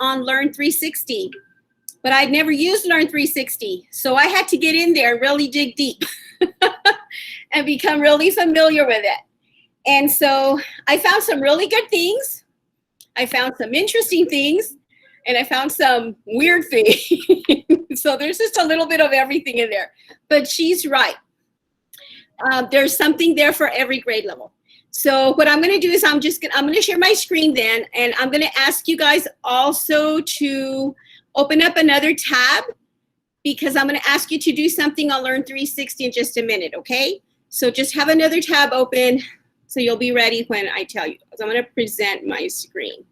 on Learn 360, but I'd never used Learn 360. So I had to get in there and really dig deep and become really familiar with it. And so I found some really good things. I found some interesting things, and I found some weird things. So there's just a little bit of everything in there. But she's right. There's something there for every grade level. So what I'm going to do is I'm going to share my screen then, and I'm going to ask you guys also to open up another tab, because I'm going to ask you to do something on Learn 360 in just a minute, okay? So just have another tab open so you'll be ready when I tell you. So I'm going to present my screen.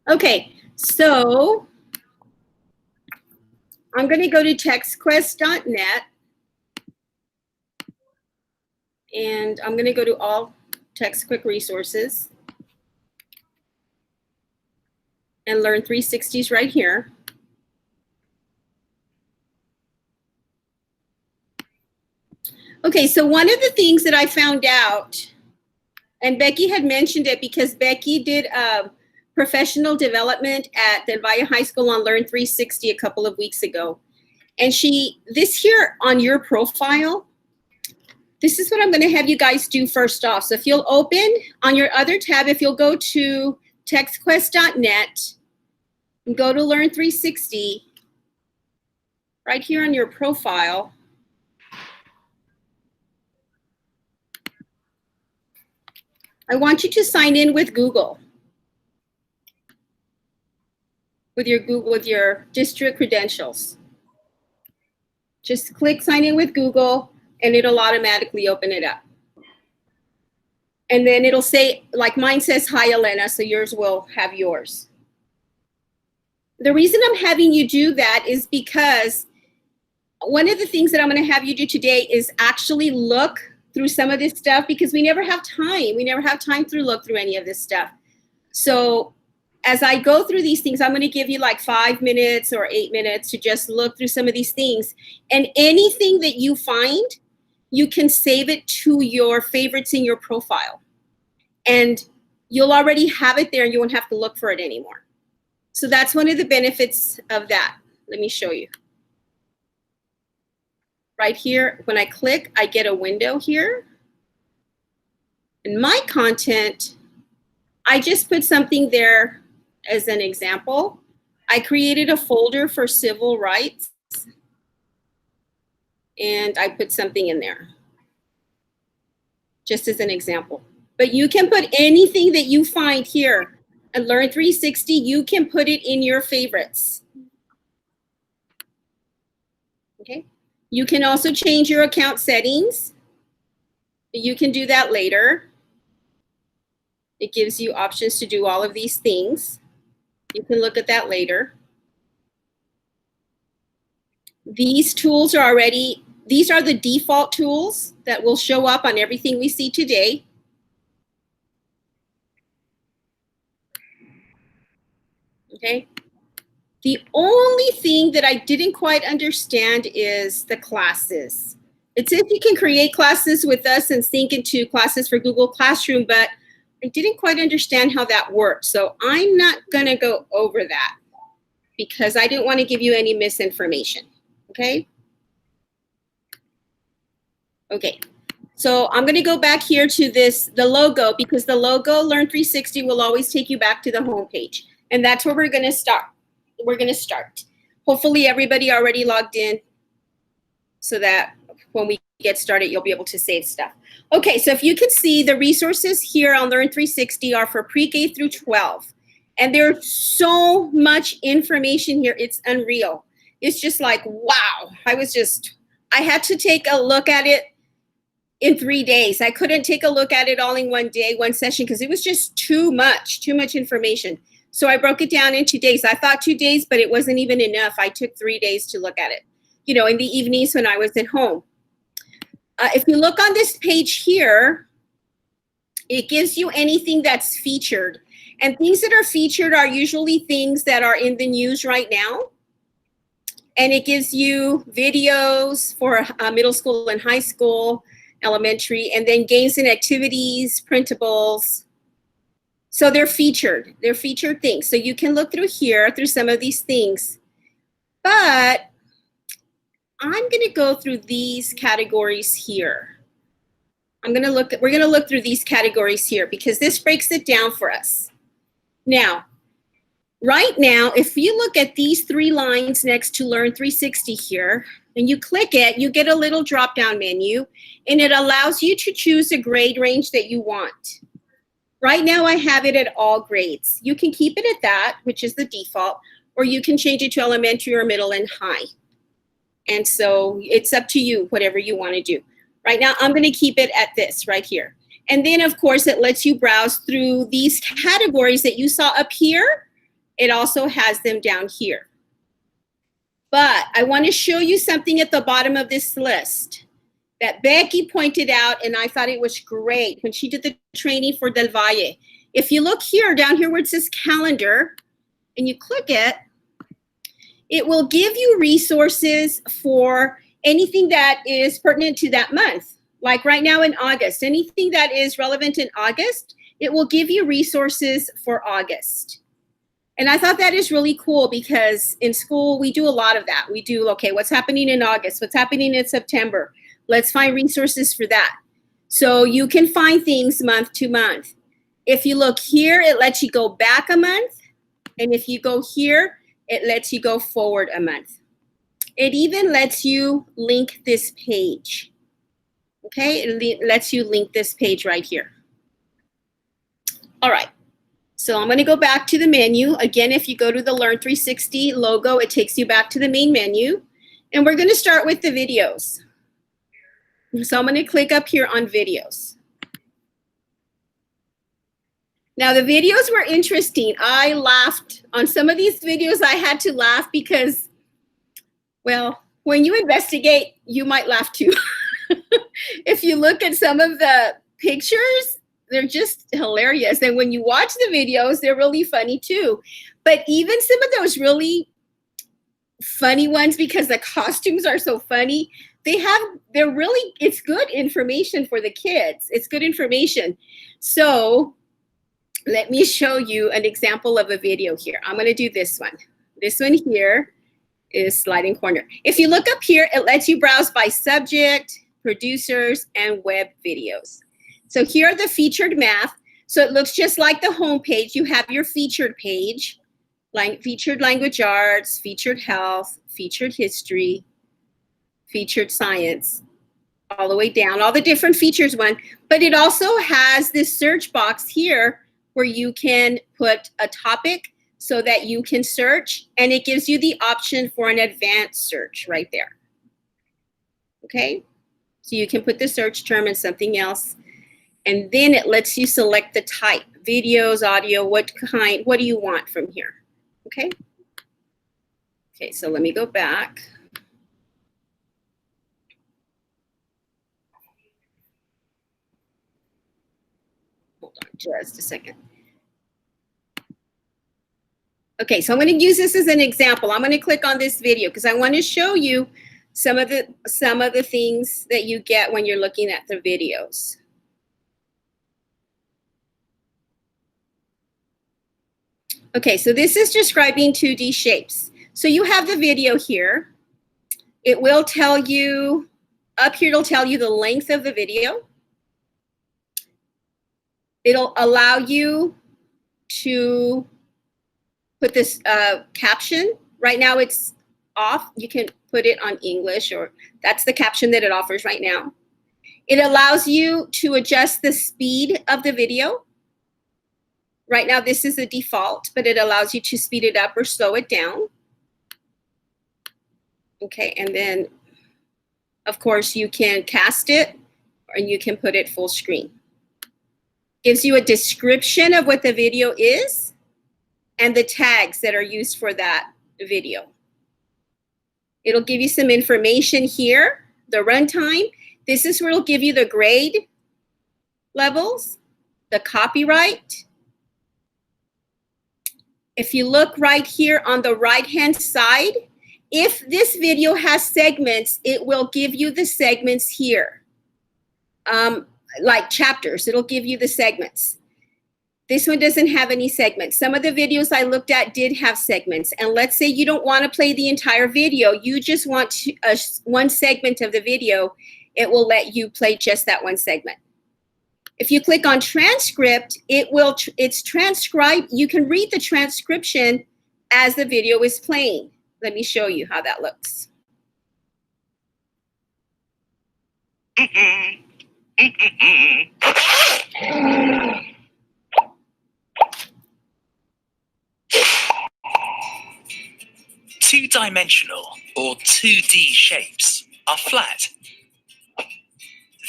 Okay, so I'm going to go to TexQuest.net, and I'm going to go to all text quick resources, and Learn 360 is right here. Okay, so one of the things that I found out, and Becky had mentioned it because Becky did professional development at the Valle High School on Learn 360 a couple of weeks ago. And this here on your profile, this is what I'm going to have you guys do first off. So if you'll open on your other tab, if you'll go to TexQuest.net and go to Learn 360, right here on your profile, I want you to sign in with Google. With your district credentials. Just click sign in with Google and it'll automatically open it up. And then it'll say, like mine says, hi Elena, so yours will have yours. The reason I'm having you do that is because one of the things that I'm going to have you do today is actually look through some of this stuff, because we never have time. We never have time to look through any of this stuff. So as I go through these things, I'm going to give you like 5 minutes or 8 minutes to just look through some of these things. And anything that you find, you can save it to your favorites in your profile. And you'll already have it there and you won't have to look for it anymore. So that's one of the benefits of that. Let me show you. Right here, when I click, I get a window here. And my content, I just put something there as an example. I created a folder for civil rights, and I put something in there, just as an example. But you can put anything that you find here and Learn 360, you can put it in your favorites. Okay. You can also change your account settings. You can do that later. It gives you options to do all of these things. You can look at that later. These tools are these are the default tools that will show up on everything we see today. Okay. The only thing that I didn't quite understand is the classes. It says you can create classes with us and sync into classes for Google Classroom, but I didn't quite understand how that works. So I'm not going to go over that because I didn't want to give you any misinformation. Okay? Okay. So I'm going to go back here to the logo, because the logo Learn 360 will always take you back to the home page. And that's where we're going to start. We're going to start. Hopefully everybody already logged in so that when we get started, you'll be able to save stuff. Okay, so if you can see, the resources here on Learn 360 are for pre-K through 12. And there's so much information here, it's unreal. It's just like, wow. I had to take a look at it in 3 days. I couldn't take a look at it all in one day, one session, because it was just too much information. So I broke it down into days. I thought 2 days, but it wasn't even enough. I took 3 days to look at it, you know, in the evenings when I was at home. If you look on this page here, it gives you anything that's featured. And things that are featured are usually things that are in the news right now. And it gives you videos for middle school and high school, elementary, and then games and activities, printables. So they're featured things. So you can look through here, through some of these things. But I'm gonna go through these categories here. we're gonna look through these categories here because this breaks it down for us. Now, right now, if you look at these 3 lines next to Learn 360 here, and you click it, you get a little drop-down menu, and it allows you to choose a grade range that you want. Right now, I have it at all grades. You can keep it at that, which is the default, or you can change it to elementary or middle and high. And so it's up to you, whatever you want to do. Right now, I'm going to keep it at this right here. And then, of course, it lets you browse through these categories that you saw up here. It also has them down here. But I want to show you something at the bottom of this list that Becky pointed out, and I thought it was great when she did the training for Del Valle. If you look here, down here where it says calendar, and you click it, it will give you resources for anything that is pertinent to that month. Like right now in August, anything that is relevant in August, it will give you resources for August. And I thought that is really cool because in school, we do a lot of that. We do, okay, what's happening in August? What's happening in September? Let's find resources for that. So you can find things month to month. If you look here, it lets you go back a month. And if you go here, it lets you go forward a month. It even lets you link this page. Okay, it lets you link this page right here. All right. So I'm going to go back to the menu. Again, if you go to the Learn 360 logo, it takes you back to the main menu. And we're going to start with the videos. So I'm going to click up here on videos. Now, the videos were interesting. I laughed. On some of these videos, I had to laugh because, well, when you investigate, you might laugh too. If you look at some of the pictures, they're just hilarious. And when you watch the videos, they're really funny too. But even some of those really funny ones, because the costumes are so funny, it's good information for the kids. It's good information. So let me show you an example of a video here. I'm going to do this one. This one here is sliding corner. If you look up here, it lets you browse by subject, producers, and web videos. So here are the featured math. So it looks just like the home page. You have your featured page, like featured language arts, featured health, featured history, featured science, all the way down, all the different features one. But it also has this search box here where you can put a topic so that you can search, and it gives you the option for an advanced search right there. Okay, so you can put the search term and something else, and then it lets you select the type, videos, audio, what do you want from here, okay? Okay, so let me go back. Hold on just a second. Okay, so I'm going to use this as an example. I'm going to click on this video because I want to show you some of the things that you get when you're looking at the videos. Okay, so this is describing 2D shapes. So you have the video here. It will tell you, up here it'll tell you the length of the video. It'll allow you to put this caption. Right now it's off. You can put it on English, or that's the caption that it offers right now. It allows you to adjust the speed of the video. Right now this is the default, but it allows you to speed it up or slow it down. Okay, and then of course you can cast it and you can put it full screen. Gives you a description of what the video is and the tags that are used for that video. It'll give you some information here, the runtime. This is where it'll give you the grade levels, the copyright, if you look right here on the right-hand side, if this video has segments, it will give you the segments here. Like chapters, it'll give you the segments. This one doesn't have any segments. Some of the videos I looked at did have segments. And let's say you don't want to play the entire video. You just want one segment of the video. It will let you play just that one segment. If you click on transcript, it's transcribed. You can read the transcription as the video is playing. Let me show you how that looks. Two-dimensional or 2D shapes are flat.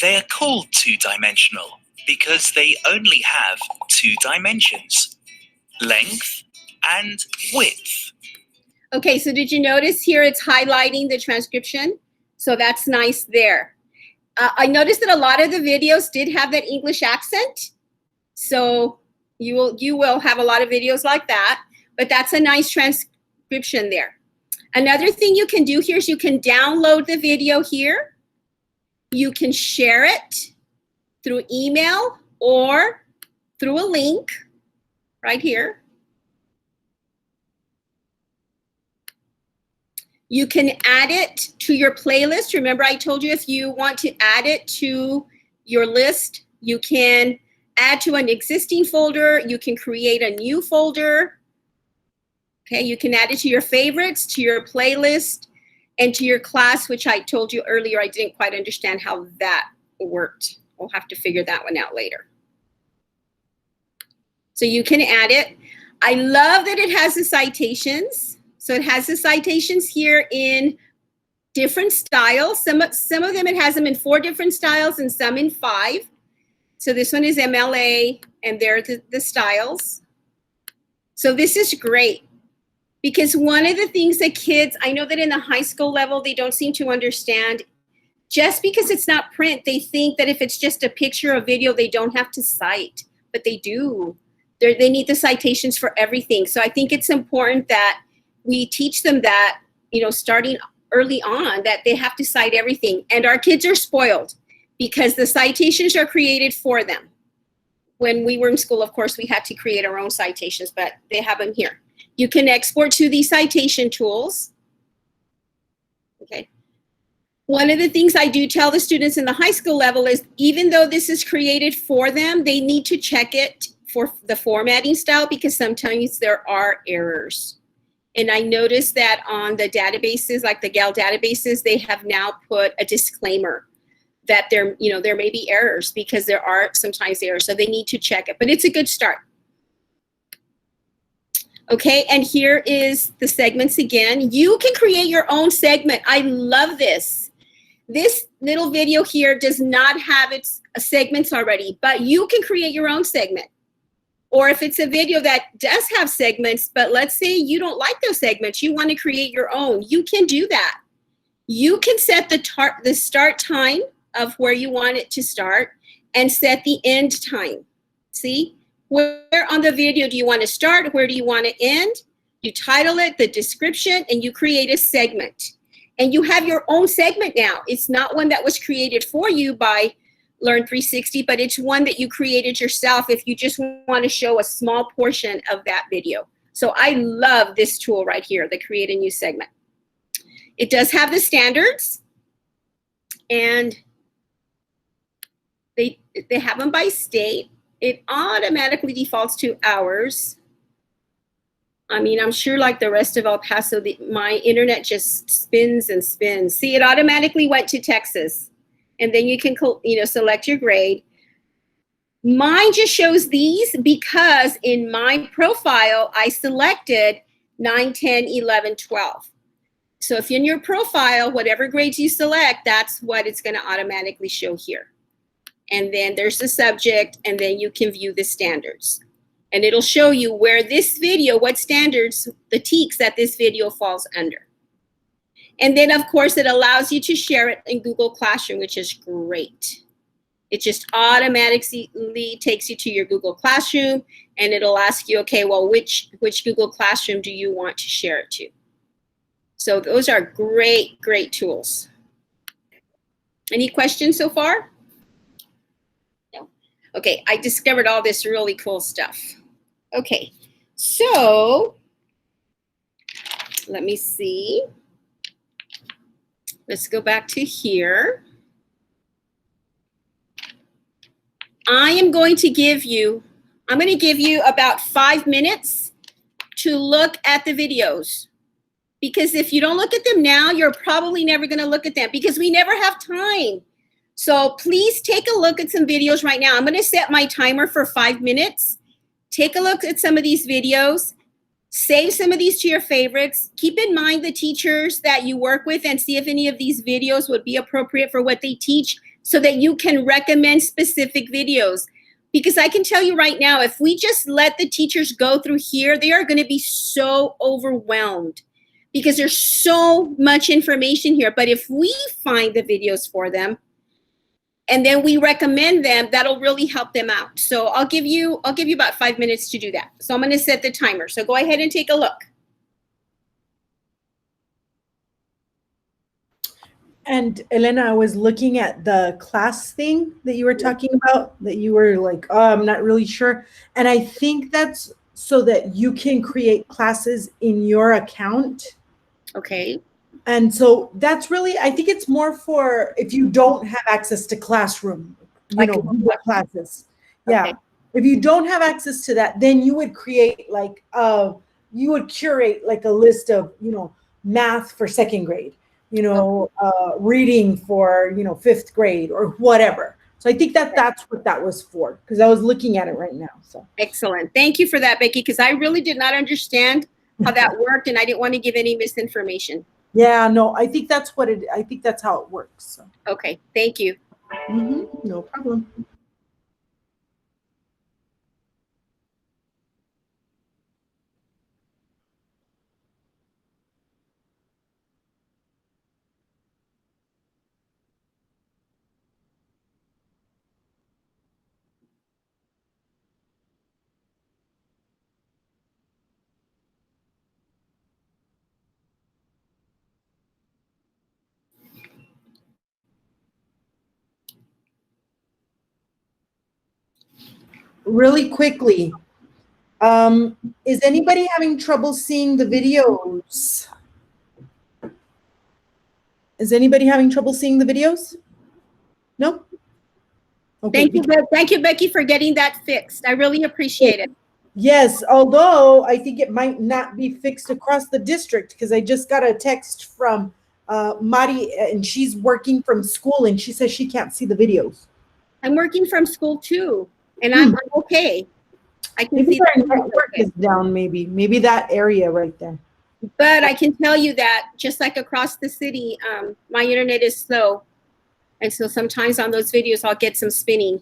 They are called two-dimensional because they only have two dimensions, length and width. Okay, so did you notice here it's highlighting the transcription? So that's nice there. I noticed that a lot of the videos did have that English accent. So you will have a lot of videos like that, but that's a nice transcription there. Another thing you can do here is you can download the video here. You can share it through email or through a link right here. You can add it to your playlist. Remember, I told you if you want to add it to your list, you can add to an existing folder. You can create a new folder. Okay, you can add it to your favorites, to your playlist, and to your class, which I told you earlier, I didn't quite understand how that worked. We'll have to figure that one out later. So you can add it. I love that it has the citations. So it has the citations here in different styles. Some of them, it has them in 4 different styles and some in 5. So this one is MLA, and they're the styles. So this is great. Because one of the things that kids, I know that in the high school level, they don't seem to understand, just because it's not print, they think that if it's just a picture or video, they don't have to cite, but they do. They need the citations for everything. So I think it's important that we teach them that, starting early on, that they have to cite everything. And our kids are spoiled because the citations are created for them. When we were in school, of course, we had to create our own citations, but they have them here. You can export to these citation tools. Okay. One of the things I do tell the students in the high school level is, even though this is created for them, they need to check it for the formatting style because sometimes there are errors. And I noticed that on the databases, like the GAL databases, they have now put a disclaimer that there may be errors because there are sometimes errors. So they need to check it, but it's a good start. Okay, and here is the segments again. You can create your own segment. I love this. This little video here does not have its segments already, but you can create your own segment. Or if it's a video that does have segments, but let's say you don't like those segments, you want to create your own, you can do that. You can set the start time of where you want it to start and set the end time. See? Where on the video do you want to start? Where do you want to end? You title it, the description, and you create a segment. And you have your own segment now. It's not one that was created for you by Learn 360, but it's one that you created yourself if you just want to show a small portion of that video. So I love this tool right here, the Create a New Segment. It does have the standards, and they have them by state. It automatically defaults to hours. I mean, I'm sure like the rest of El Paso, my internet just spins and spins. See, it automatically went to Texas. And then you can, select your grade. Mine just shows these because in my profile, I selected 9, 10, 11, 12. So if in your profile, whatever grades you select, that's what it's going to automatically show here. And then there's the subject, and then you can view the standards. And it'll show you where this video, what standards, the TEKS that this video falls under. And then, of course, it allows you to share it in Google Classroom, which is great. It just automatically takes you to your Google Classroom. and it'll ask you, okay, well, which Google Classroom do you want to share it to? So those are great, great tools. Any questions so far? No. Okay, I discovered all this really cool stuff. Okay, so let me see. Let's go back to here. I'm going to give you about 5 minutes to look at the videos. Because if you don't look at them now, you're probably never going to look at them because we never have time. So please take a look at some videos right now. I'm going to set my timer for 5 minutes. Take a look at some of these videos. Save some of these to your favorites. Keep in mind the teachers that you work with and see if any of these videos would be appropriate for what they teach so that you can recommend specific videos. Because I can tell you right now, if we just let the teachers go through here, they are going to be so overwhelmed because there's so much information here. But if we find the videos for them and then we recommend them, that'll really help them out. So I'll give you about 5 minutes to do that. So I'm going to set the timer. So go ahead and take a look. And Elena, I was looking at the class thing that you were talking about, that you were like, oh, I'm not really sure. And I think that's so that you can create classes in your account. Okay. And so that's really, I think it's more for if you don't have access to Classroom, Google Classes. Yeah. Okay. If you don't have access to that, then you would create like, you would curate like a list of, math for second grade, reading for, 5th grade or whatever. So I think that's what that was for, because I was looking at it right now. So excellent. Thank you for that, Becky, because I really did not understand how that worked and I didn't want to give any misinformation. Yeah, no, I think that's how it works. So. Okay, thank you. No problem. Really quickly, is anybody having trouble seeing the videos? Is anybody having trouble seeing the videos? No? Okay. Thank you, Becky, for getting that fixed. I really appreciate it. Yes, although I think it might not be fixed across the district, because I just got a text from Mari, and she's working from school, and she says she can't see the videos. I'm working from school too, and I'm okay. I can Maybe see their network is down, maybe that area right there. But I can tell you that just like across the city, my internet is slow. And so sometimes on those videos, I'll get some spinning.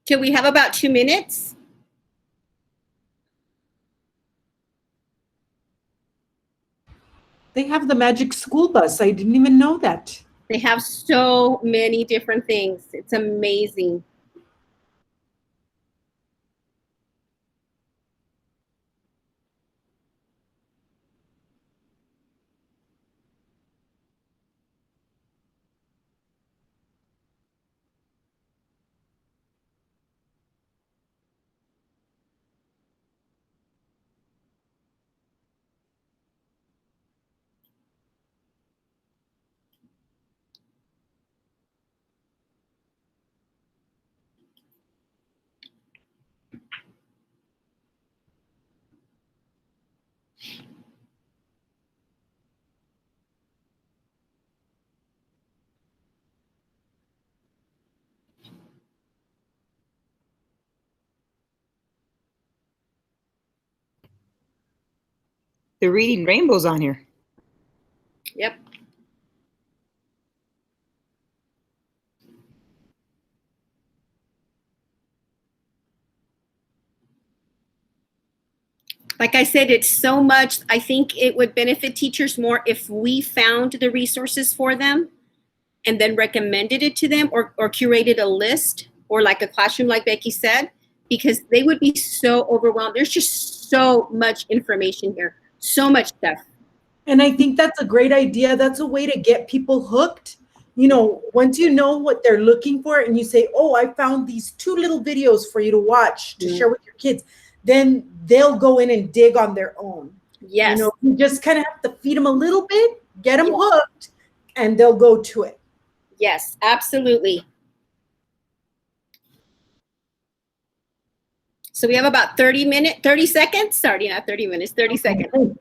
Can we have about 2 minutes? They have the magic school bus. I didn't even know that. They have so many different things. It's amazing. They're reading rainbows on here. Yep. Like I said, it's so much. I think it would benefit teachers more if we found the resources for them and then recommended it to them, or curated a list, or like a classroom, like Becky said, because they would be so overwhelmed. There's just so much information here, so much stuff. And I think that's a great idea. That's a way to get people hooked. You know, once you know what they're looking for and you say, oh, I found these 2 little videos for you to watch to share with your kids, then they'll go in and dig on their own. Yes. You know, you just kind of have to feed them a little bit, get them hooked, and they'll go to it. Yes, absolutely. So we have about 30 seconds. Sorry, not 30 minutes, 30 seconds.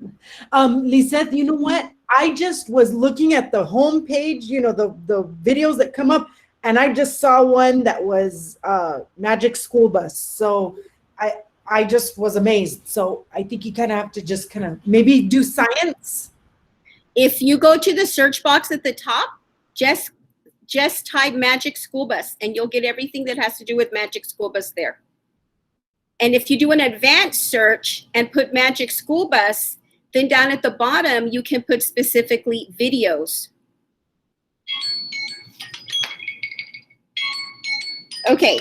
Lisette, you know what? I just was looking at the homepage, you know, the videos that come up, and I just saw one that was Magic School Bus. So I just was amazed. So I think you kind of have to just kind of maybe do science. If you go to the search box at the top, just type Magic School Bus and you'll get everything that has to do with Magic School Bus there. And if you do an advanced search and put Magic School Bus, then down at the bottom, you can put specifically videos. Okay.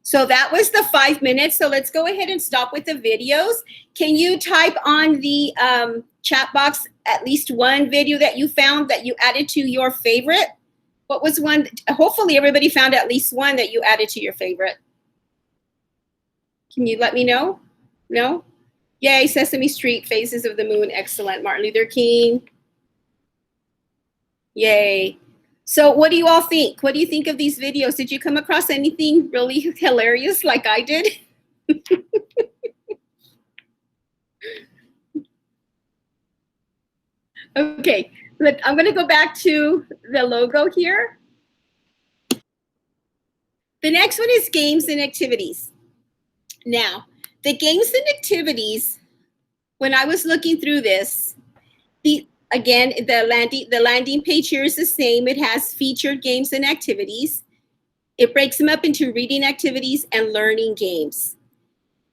So that was the 5 minutes. So let's go ahead and stop with the videos. Can you type on the chat box at least one video that you found that you added to your favorite? What was one? Hopefully everybody found at least one that you added to your favorite. Can you let me know? No? Yay, Sesame Street, Phases of the Moon, excellent. Martin Luther King. Yay. So what do you all think? What do you think of these videos? Did you come across anything really hilarious like I did? Okay, look, I'm gonna go back to the logo here. The next one is games and activities. Now, the games and activities, when I was looking through this, the landing page here is the same. It has featured games and activities. It breaks them up into reading activities and learning games.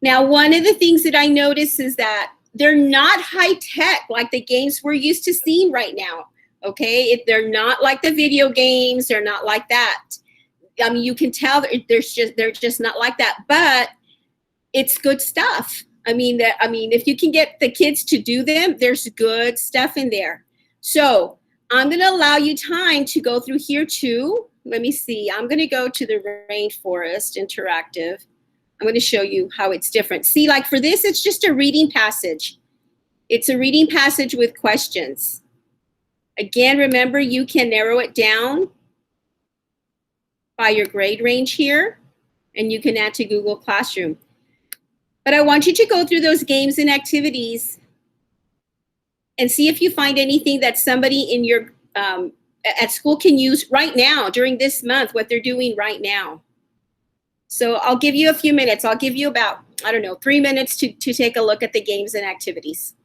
Now, one of the things that I noticed is that they're not high tech like the games we're used to seeing right now. Okay, they're not like the video games. They're not like that. I mean, you can tell they're just not like that. But it's good stuff. I mean, if you can get the kids to do them, there's good stuff in there. So I'm going to allow you time to go through here too. Let me see. I'm going to go to the Rainforest Interactive. I'm going to show you how it's different. See, like for this, it's just a reading passage. It's a reading passage with questions. Again, remember, you can narrow it down by your grade range here, and you can add to Google Classroom. But I want you to go through those games and activities and see if you find anything that somebody in your at school can use right now during this month, what they're doing right now. So I'll give you a few minutes. I'll give you about, I don't know, 3 minutes to take a look at the games and activities.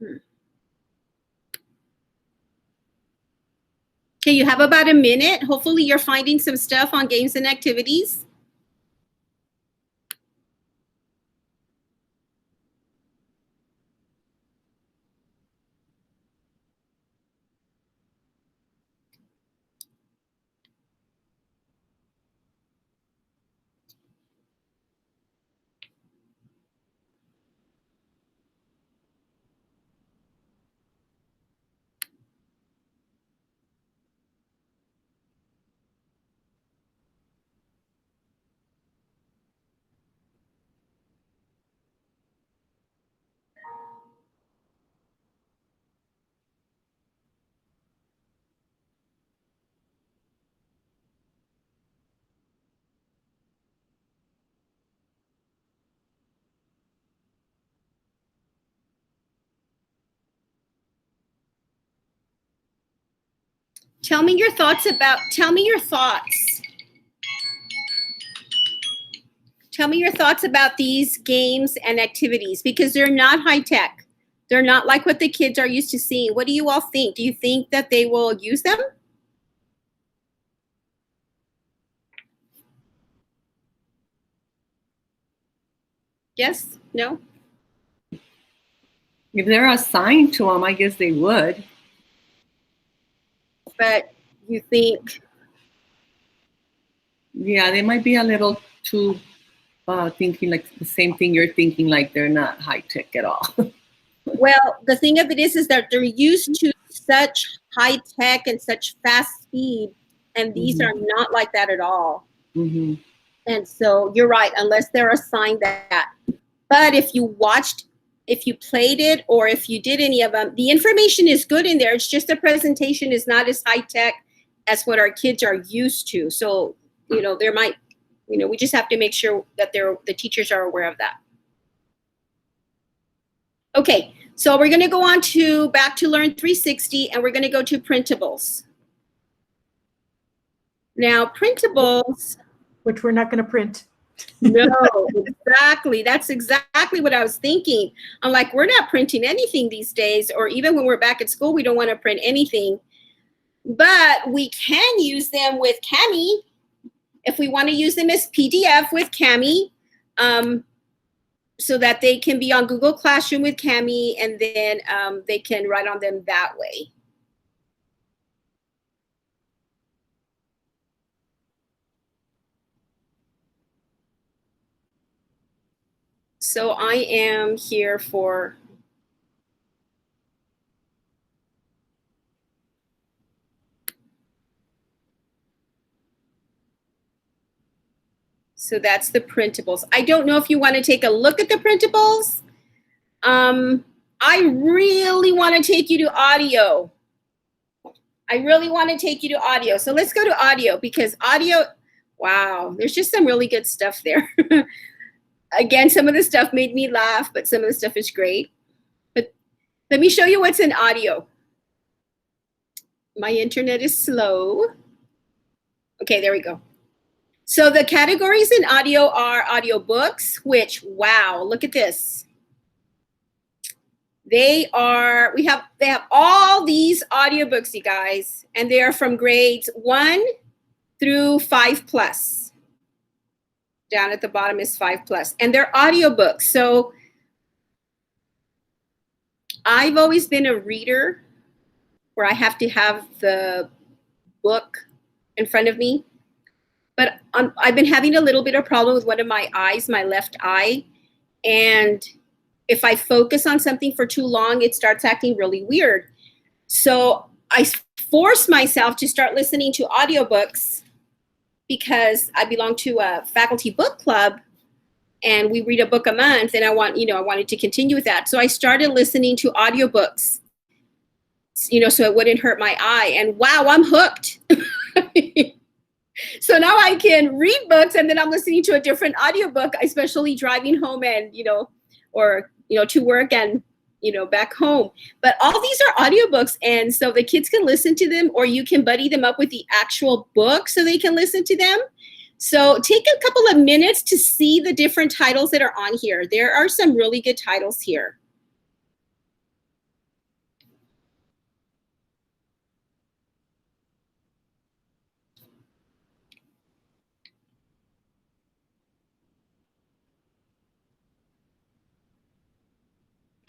Okay, you have about a minute. Hopefully you're finding some stuff on games and activities. Tell me your thoughts about, tell me your thoughts about these games and activities, because they're not high tech. They're not like what the kids are used to seeing. What do you all think? Do you think that they will use them? Yes? No? If they're assigned to them, I guess they would. But you think? Yeah, they might be a little too thinking like the same thing you're thinking, like they're not high tech at all. Well, the thing of it is that they're used to such high tech and such fast speed, and these are not like that at all. And so you're right, unless they're assigned that. But if you watched, if you played it, or if you did any of them, the information is good in there. It's just the presentation is not as high tech as what our kids are used to. So, you know, there might, you know, we just have to make sure that the teachers are aware of that. Okay, so we're going to go on to back to Learn 360, and we're going to go to Printables. Now, Printables, which we're not going to print. No, exactly. That's exactly what I was thinking. I'm like, we're not printing anything these days, or even when we're back at school, we don't want to print anything. But we can use them with Kami if we want to use them as PDF with Kami, so that they can be on Google Classroom with Kami, and then they can write on them that way. So I am here for so that's the Printables. I don't know if you want to take a look at the Printables. I really want to take you to audio. I really want to take you to audio. So let's go to audio, because audio, wow, there's just some really good stuff there. Again, some of the stuff made me laugh, but some of the stuff is great. But let me show you what's in audio. My internet is slow. Okay, there we go. So the categories in audio are audiobooks, which, wow, look at this. They have all these audiobooks, you guys, and they are from grades 1 through 5+. Down at the bottom is 5+, and they're audiobooks. So I've always been a reader where I have to have the book in front of me. But I've been having a little bit of problem with one of my eyes, my left eye. And if I focus on something for too long, it starts acting really weird. So I force myself to start listening to audiobooks, because I belong to a faculty book club and we read a book a month, and I wanted to continue with that. So I started listening to audiobooks, so it wouldn't hurt my eye. And wow, I'm hooked. So now I can read books, and then I'm listening to a different audiobook, especially driving home and, or to work and, back home. But all these are audiobooks, and so the kids can listen to them, or you can buddy them up with the actual book so they can listen to them. So take a couple of minutes to see the different titles that are on here. There are some really good titles here.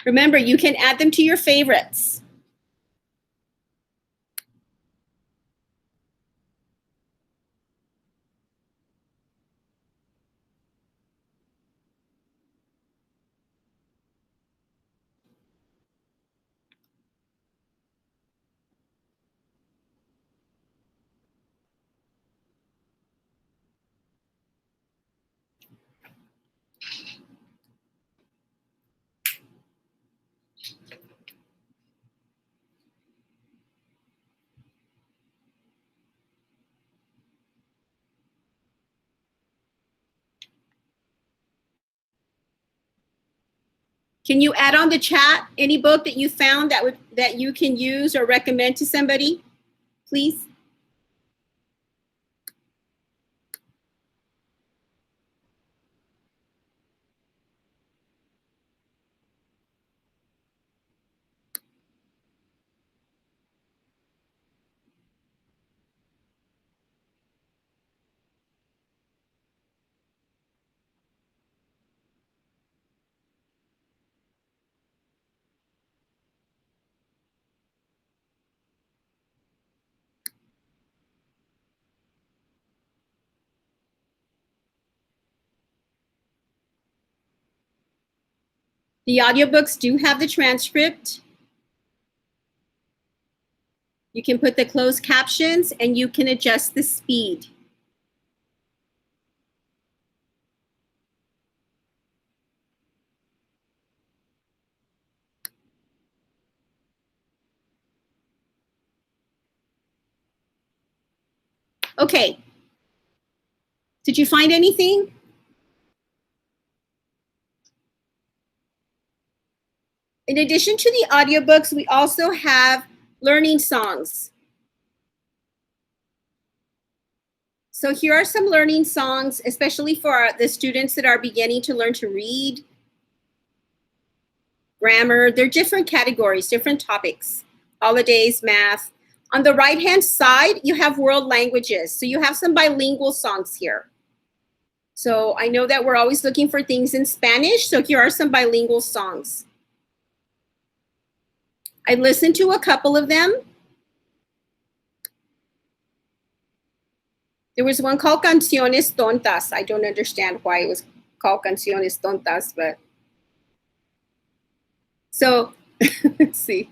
Remember, you can add them to your favorites. Can you add on the chat any book that you found that you can use or recommend to somebody, please? The audiobooks do have the transcript. You can put the closed captions and you can adjust the speed. Okay. Did you find anything? In addition to the audiobooks, we also have learning songs. So here are some learning songs, especially for the students that are beginning to learn to read, grammar. They're different categories, different topics, holidays, math. On the right-hand side, you have world languages. So you have some bilingual songs here. So I know that we're always looking for things in Spanish. So here are some bilingual songs. I listened to a couple of them. There was one called Canciones Tontas. I don't understand why it was called Canciones Tontas, but so let's see.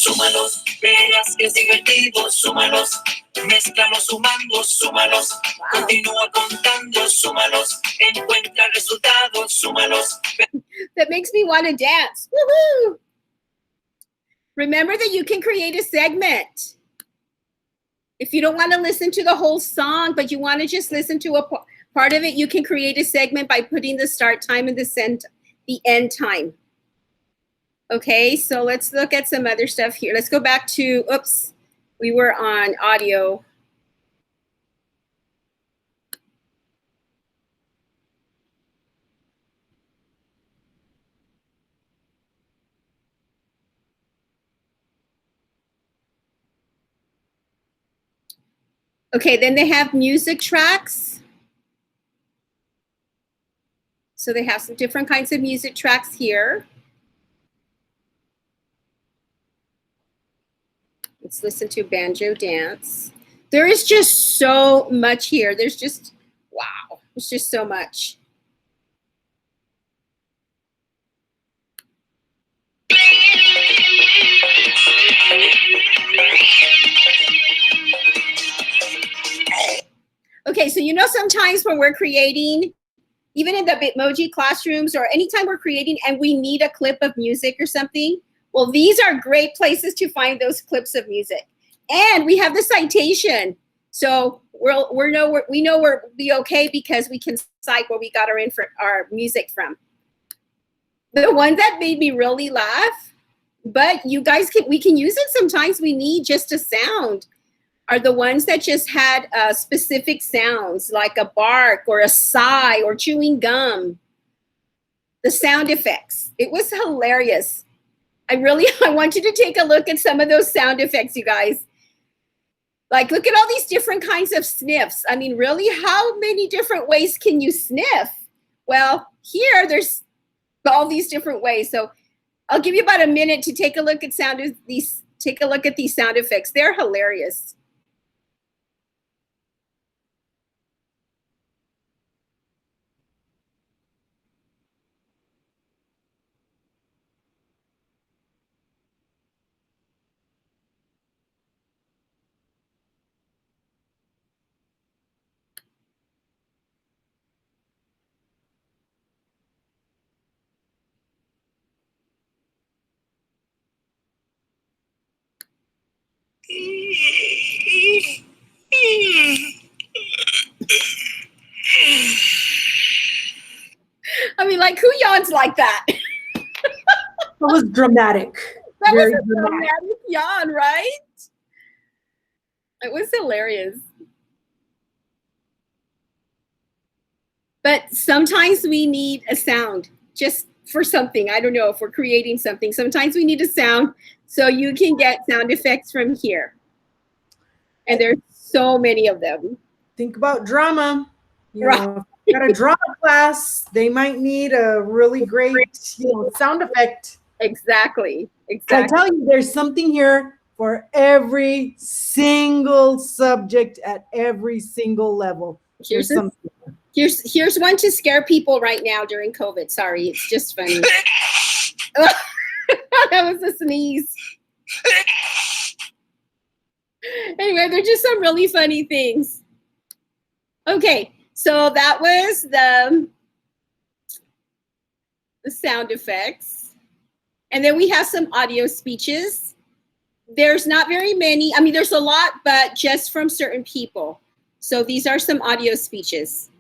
Súmalos, verás que es divertido, súmalos, mézclalos sumando, súmalos, continúa contando, súmalos, encuentra resultados, súmalos. That makes me want to dance. Woohoo! Remember that you can create a segment. If you don't want to listen to the whole song, but you want to just listen to a part of it, you can create a segment by putting the start time and the end time. Okay, so let's look at some other stuff here. Let's go back to, oops, we were on audio. Okay, then they have music tracks. So they have some different kinds of music tracks here. Let's listen to Banjo Dance. There is just so much here. There's just, wow, there's just so much. Okay, so you know sometimes when we're creating, even in the Bitmoji classrooms or anytime we're creating and we need a clip of music or something, well, these are great places to find those clips of music. And we have the citation. So we know we'll be okay because we can cite where we got our music from. The one that made me really laugh, but you guys we can use it sometimes. We need just a sound. Are the ones that just had specific sounds like a bark or a sigh or chewing gum. The sound effects. It was hilarious. I want you to take a look at some of those sound effects, you guys. Like, look at all these different kinds of sniffs. I mean, really, how many different ways can you sniff? Well, here there's all these different ways. So I'll give you about a minute to take a look at these sound effects. They're hilarious. I mean, like, who yawns like that? That was dramatic. That Very was a dramatic. dramatic yawn, right? It was hilarious. But sometimes we need a sound just for something. I don't know, if we're creating something. Sometimes we need a sound, so you can get sound effects from here. And there's so many of them. Think about drama. You Right. know, if you got a drama class, they might need a really great, sound effect. Exactly. I tell you, there's something here for every single subject at every single level. Here's one to scare people right now during COVID. Sorry, it's just funny. That was a sneeze. Anyway, they're just some really funny things. Okay, so that was the sound effects. And then we have some audio speeches. There's not very many. I mean, there's a lot, but just from certain people. So these are some audio speeches.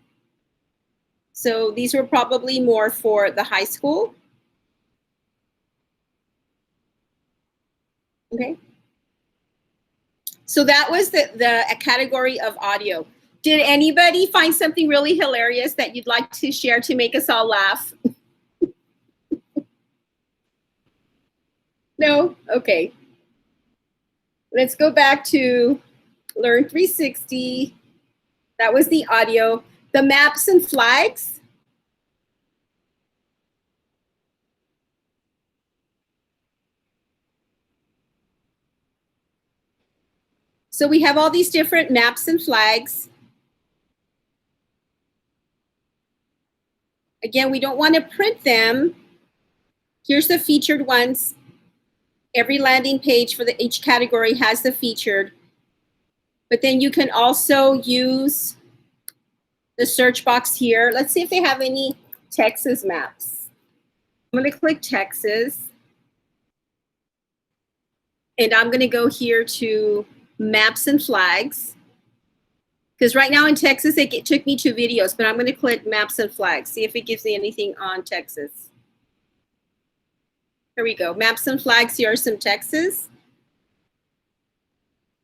So these were probably more for the high school. Okay. So that was the category of audio. Did anybody find something really hilarious that you'd like to share to make us all laugh? No? Okay. Let's go back to Learn 360. That was the audio. The maps and flags. So we have all these different maps and flags. Again, we don't want to print them. Here's the featured ones. Every landing page for each category has the featured. But then you can also use the search box here. Let's see if they have any Texas maps. I'm going to click Texas. And I'm going to go here to maps and flags. Because right now in Texas, it took me to videos, but I'm going to click maps and flags. See if it gives me anything on Texas. Here we go. Maps and flags. Here are some Texas.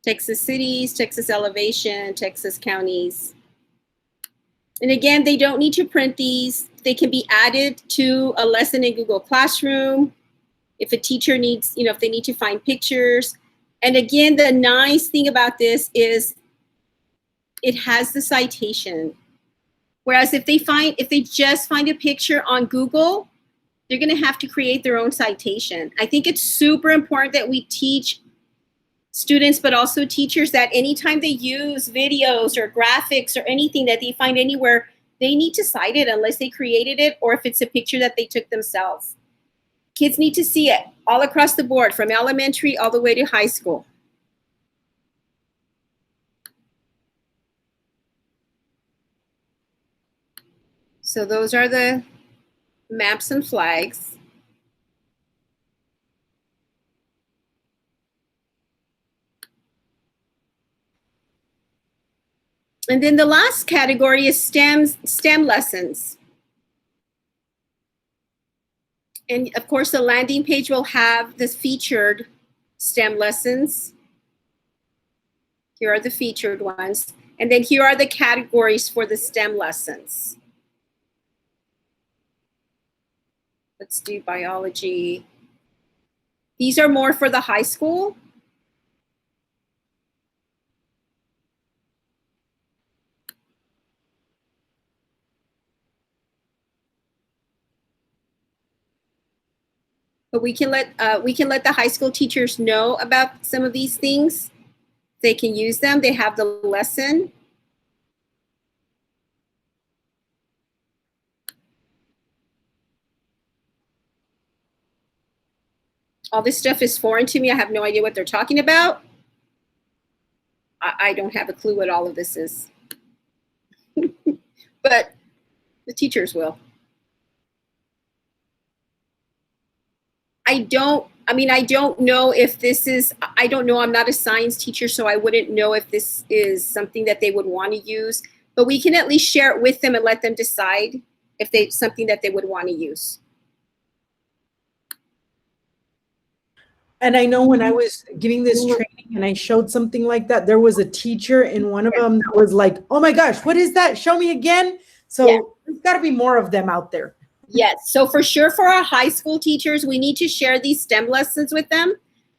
Texas cities, Texas elevation, Texas counties. And again, they don't need to print these. They can be added to a lesson in Google Classroom. If a teacher needs, if they need to find pictures. And again, the nice thing about this is it has the citation. Whereas if they just find a picture on Google, they're going to have to create their own citation. I think it's super important that we teach students, but also teachers, that anytime they use videos or graphics or anything that they find anywhere, they need to cite it unless they created it or if it's a picture that they took themselves. Kids need to see it all across the board, from elementary all the way to high school. So those are the maps and flags. And then the last category is STEM lessons. And of course, the landing page will have the featured STEM lessons. Here are the featured ones. And then here are the categories for the STEM lessons. Let's do biology. These are more for the high school. But we can let the high school teachers know about some of these things. They can use them. They have the lesson. All this stuff is foreign to me. I have no idea what they're talking about. I don't have a clue what all of this is. But the teachers will. I don't know if this is, I don't know, I'm not a science teacher, so I wouldn't know if this is something that they would want to use, but we can at least share it with them and let them decide if it's something that they would want to use. And I know when I was giving this training and I showed something like that, there was a teacher in one of them that was like, oh my gosh, what is that? Show me again. So there's got to be more of them out there. Yes, so for sure for our high school teachers, we need to share these STEM lessons with them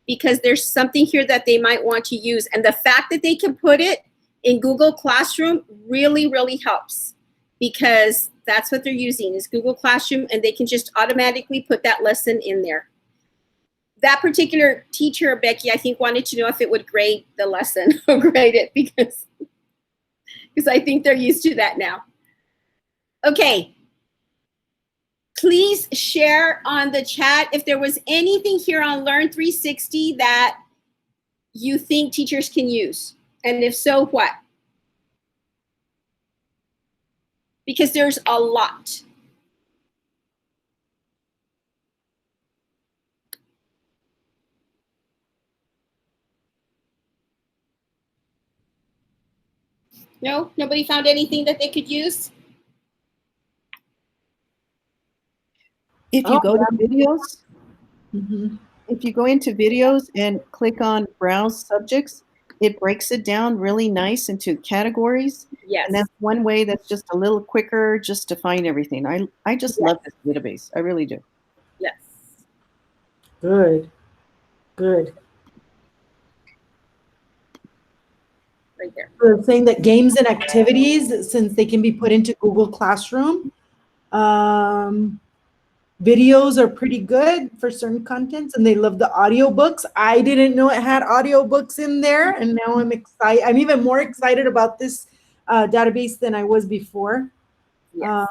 because there's something here that they might want to use. And the fact that they can put it in Google Classroom really, really helps because that's what they're using is Google Classroom, and they can just automatically put that lesson in there. That particular teacher, Becky, I think wanted to know if it would grade the lesson or grade it because I think they're used to that now. Okay. Please share on the chat if there was anything here on Learn 360 that you think teachers can use. And if so, what? Because there's a lot. No? Nobody found anything that they could use? If you go to videos, Mm-hmm. if you go into videos and click on browse subjects, it breaks it down really nice into categories. Yes. And that's one way that's just a little quicker just to find everything. I just love this database. I really do. Yes. Good. Good. Right there. We're saying that games and activities, since they can be put into Google Classroom, videos are pretty good for certain contents, and they love the audiobooks. I didn't know it had audiobooks in there, and now I'm excited. I'm even more excited about this database than I was before. Yes.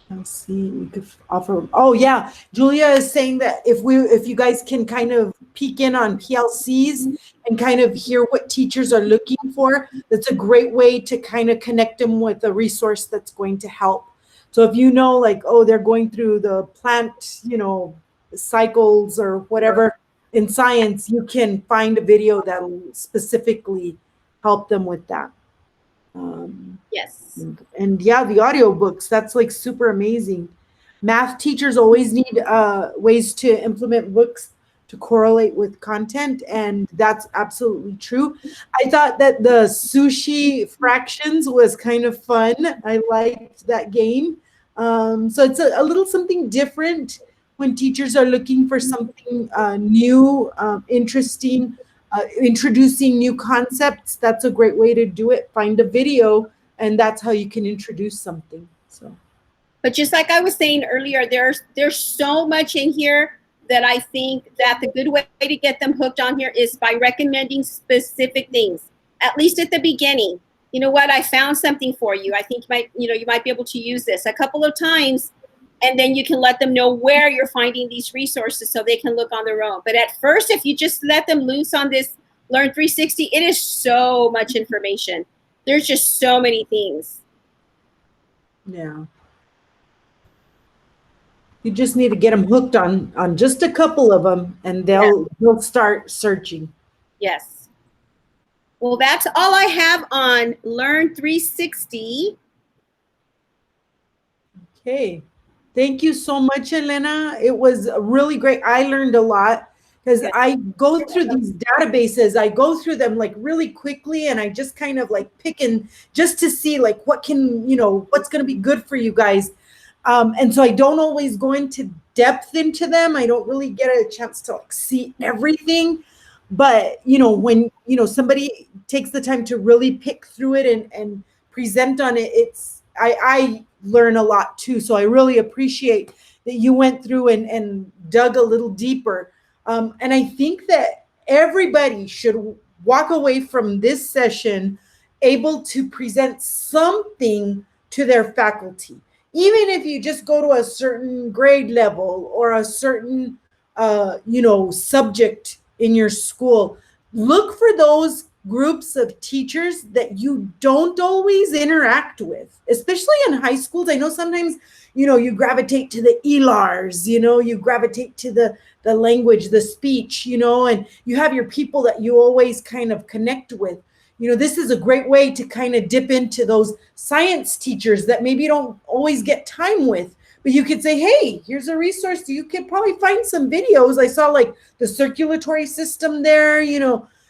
Kelsey, we could offer. Oh yeah, Julia is saying that if you guys can kind of peek in on PLCs and kind of hear what teachers are looking for, that's a great way to kind of connect them with a resource that's going to help. So if you know, like, oh, they're going through the plant, cycles or whatever in science, you can find a video that'll specifically help them with that. Yes. And yeah, the audiobooks, that's like super amazing. Math teachers always need ways to implement books to correlate with content, and that's absolutely true. I thought that the sushi fractions was kind of fun. I liked that game. So it's a little something different when teachers are looking for something new, interesting, introducing new concepts. That's a great way to do it. Find a video, and that's how you can introduce something. So, but just like I was saying earlier, there's so much in here that I think that the good way to get them hooked on here is by recommending specific things, at least at the beginning. You know what? I found something for you. I think you might be able to use this a couple of times, and then you can let them know where you're finding these resources so they can look on their own. But at first, if you just let them loose on this Learn 360, it is so much information. There's just so many things. yeah. You just need to get them hooked on just a couple of them, and they'll start searching. Yes. Well, that's all I have on Learn 360. Okay. Thank you so much, Elena. It was really great. I learned a lot because I go through these databases. I go through them like really quickly, and I just kind of like pick and just to see like what can, what's going to be good for you guys. And so I don't always go into depth into them. I don't really get a chance to like see everything. But, when, somebody takes the time to really pick through it and present on it, I learn a lot too. So I really appreciate that you went through and dug a little deeper. And I think that everybody should walk away from this session able to present something to their faculty. Even if you just go to a certain grade level or a certain, subject in your school, look for those groups of teachers that you don't always interact with, especially in high schools. I know sometimes, you gravitate to the ELARs, you gravitate to the language, the speech, and you have your people that you always kind of connect with. This is a great way to kind of dip into those science teachers that maybe you don't always get time with. But you could say, hey, here's a resource. You could probably find some videos. I saw like the circulatory system there,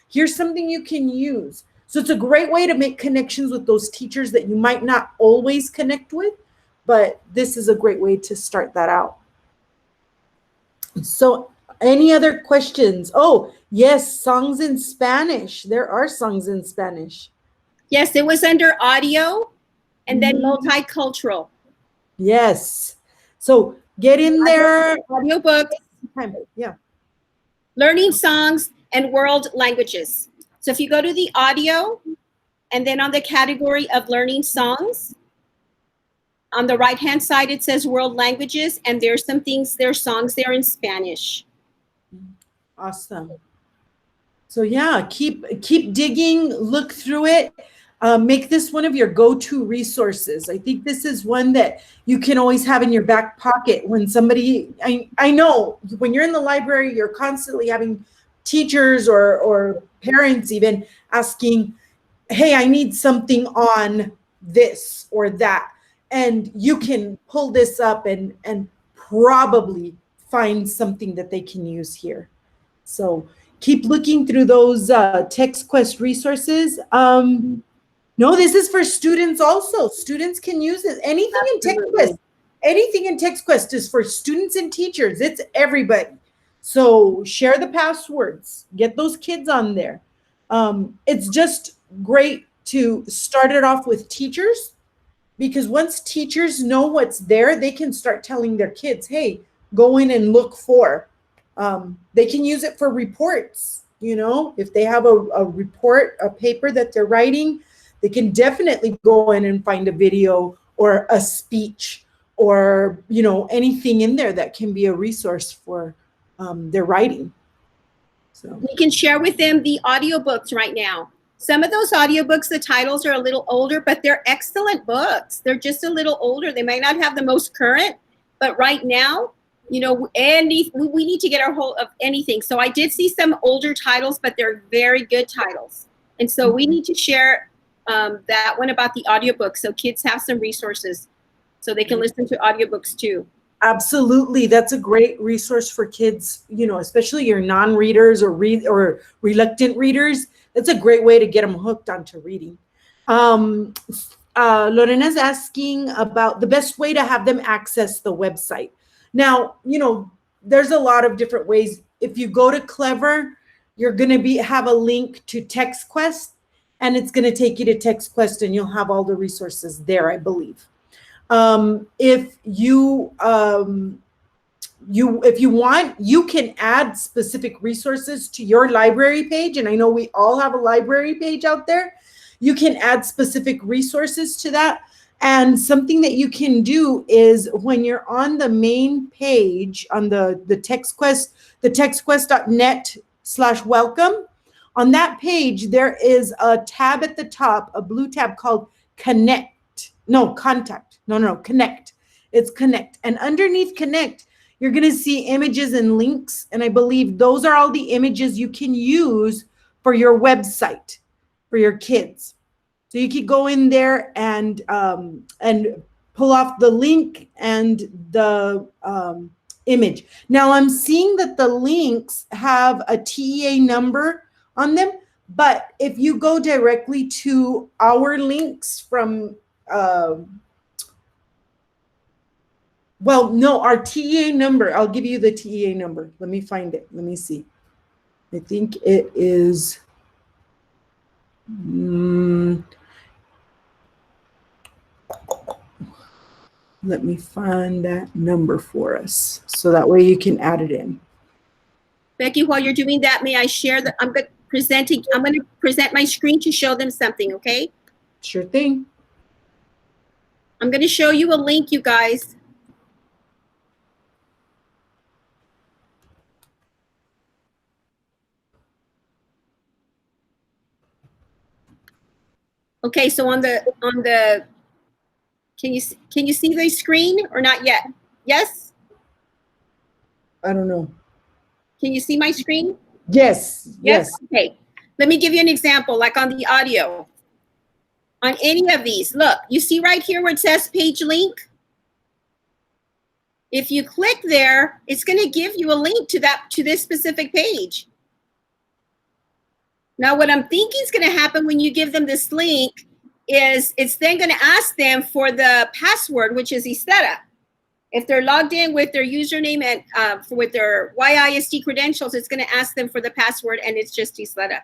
here's something you can use. So it's a great way to make connections with those teachers that you might not always connect with, but this is a great way to start that out. So any other questions? Oh, yes, songs in Spanish. There are songs in Spanish. Yes, it was under audio and then multicultural. Yes. So get in there. Audiobooks, Yeah. learning songs, and world languages. So if you go to the audio and then on the category of learning songs, on the right-hand side, it says world languages, and there's songs there in Spanish. Awesome. So yeah, keep digging, look through it. Make this one of your go-to resources. I think this is one that you can always have in your back pocket when somebody, I know when you're in the library, you're constantly having teachers or parents even asking, hey, I need something on this or that. And you can pull this up and probably find something that they can use here. So keep looking through those TexQuest resources. No, this is for students also. Students can use it. Anything in TexQuest is for students and teachers. It's everybody. So share the passwords. Get those kids on there. It's just great to start it off with teachers, because once teachers know what's there, they can start telling their kids, hey, go in and look for. They can use it for reports. If they have a report, a paper that they're writing, they can definitely go in and find a video or a speech or, anything in there that can be a resource for their writing. So You can share with them the audiobooks right now. Some of those audiobooks, the titles are a little older, but they're excellent books. They're just a little older. They may not have the most current, but right now, we need to get our hold of anything. So I did see some older titles, but they're very good titles. And so we need to share that one about the audiobook, so kids have some resources so they can listen to audiobooks too. absolutely, that's a great resource for kids, especially your non-readers or reluctant readers. That's a great way to get them hooked onto reading. Lorena's asking about the best way to have them access the website. Now, there's a lot of different ways. If you go to Clever, you're going to have a link to TexQuest, and it's going to take you to TexQuest, and you'll have all the resources there, I believe. If you want, you can add specific resources to your library page, and I know we all have a library page out there. You can add specific resources to that. And something that you can do is when you're on the main page on the TexQuest, the textquest.net/welcome, on that page, there is a tab at the top, a blue tab called Connect. It's Connect. And underneath Connect, you're going to see images and links. And I believe those are all the images you can use for your website. for your kids. So you could go in there and pull off the link and the image. Now I'm seeing that the links have a TEA number on them, but if you go directly to our links from, well, no, our TEA number, I'll give you the TEA number. Let me find it. Let me see. I think it is, let me find that number for us so that way you can add it in. Becky, while you're doing that, may I share that I'm going to present my screen to show them something, okay? Sure thing. I'm going to show you a link, you guys. Okay, so on the can you see the screen or not yet? Yes? I don't know. Can you see my screen? Yes. Yes. Okay. Let me give you an example, like on the audio. On any of these, look, you see right here where it says page link? If you click there, it's going to give you a link to this specific page. Now, what I'm thinking is going to happen when you give them this link is it's then going to ask them for the password, which is Istera. If they're logged in with their username and with their YISD credentials, it's going to ask them for the password, and it's just Istera.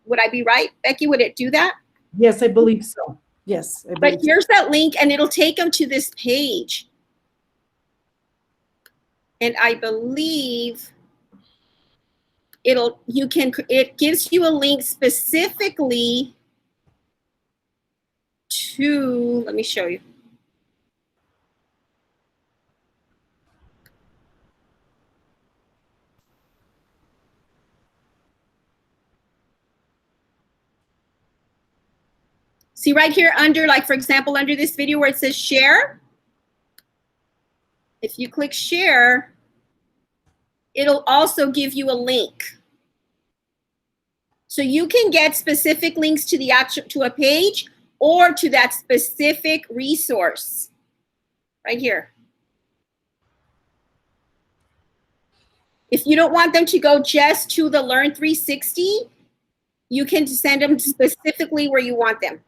Would I be right, Becky? Would it do that? Yes, I believe so. Yes, I believe but here's that link, and it'll take them to this page. And I believe it gives you a link specifically to, let me show you. See right here under, like for example, under this video where it says share. If you click share, it'll also give you a link. So you can get specific links to to a page or to that specific resource right here. If you don't want them to go just to the Learn 360, you can send them specifically where you want them.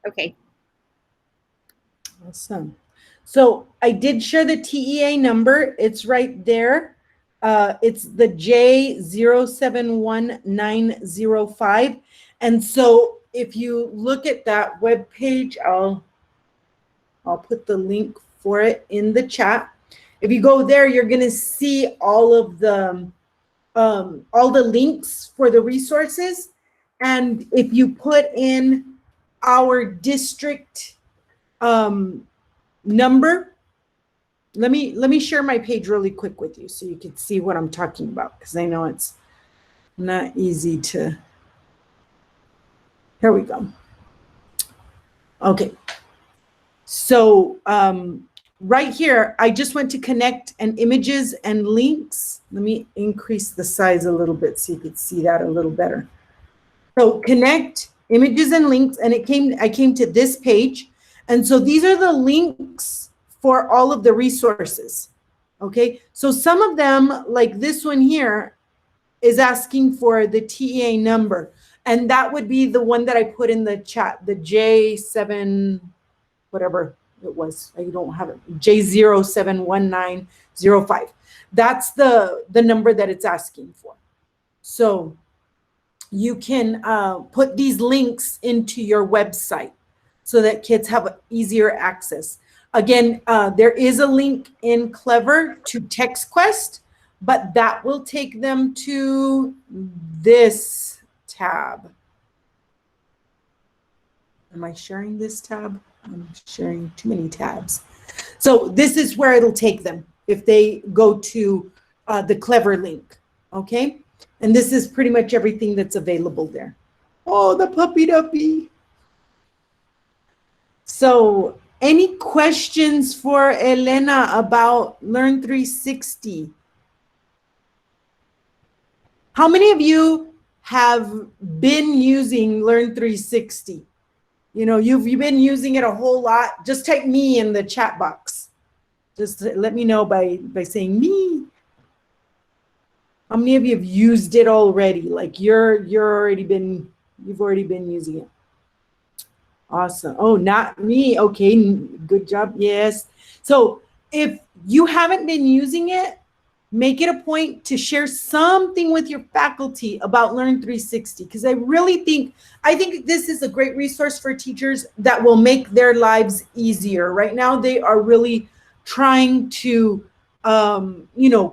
Okay. Awesome. So I did share the TEA number. It's right there. It's the J071905. And so if you look at that web page, I'll put the link for it in the chat. If you go there, you're going to see all the links for the resources. And if you put in our district number, let me share my page really quick with you so you can see what I'm talking about, because I know it's not easy to. Here we go. Okay, so right here I just went to connect and images and links. Let me increase the size a little bit so you could see that a little better. So connect, images and links, and I came to this page. And so these are the links for all of the resources. Okay, so some of them, like this one here, is asking for the TEA number. And that would be the one that I put in the chat, the J7, whatever it was. I don't have it. J071905. That's the number that it's asking for. So you can put these links into your website so that kids have easier access. Again, there is a link in Clever to TexQuest, but that will take them to this tab. Am I sharing this tab? I'm sharing too many tabs. So this is where it'll take them if they go to the Clever link, okay? And this is pretty much everything that's available there. Oh, the puppy duppy. So any questions for Elena about Learn 360? How many of you have been using Learn 360. You know, you've been using it a whole lot. Just type me in the chat box. Just let me know by saying me. How many of you have used it already? Like you've already been using it. Awesome. Oh, not me. Okay, good job. Yes. So if you haven't been using it, make it a point to share something with your faculty about Learn 360, because I think this is a great resource for teachers that will make their lives easier. Right now, they are really trying to,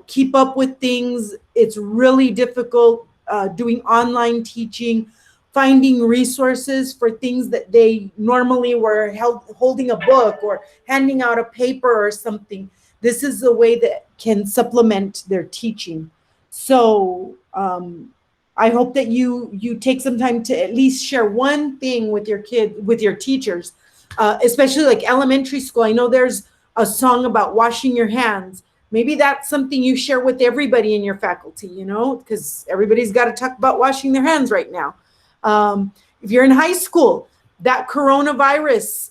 keep up with things. It's really difficult doing online teaching, finding resources for things that they normally were holding a book or handing out a paper or something. This is a way that can supplement their teaching. So I hope that you take some time to at least share one thing with your with your teachers, especially like elementary school. I know there's a song about washing your hands. Maybe that's something you share with everybody in your faculty, because everybody's got to talk about washing their hands right now. If you're in high school, that coronavirus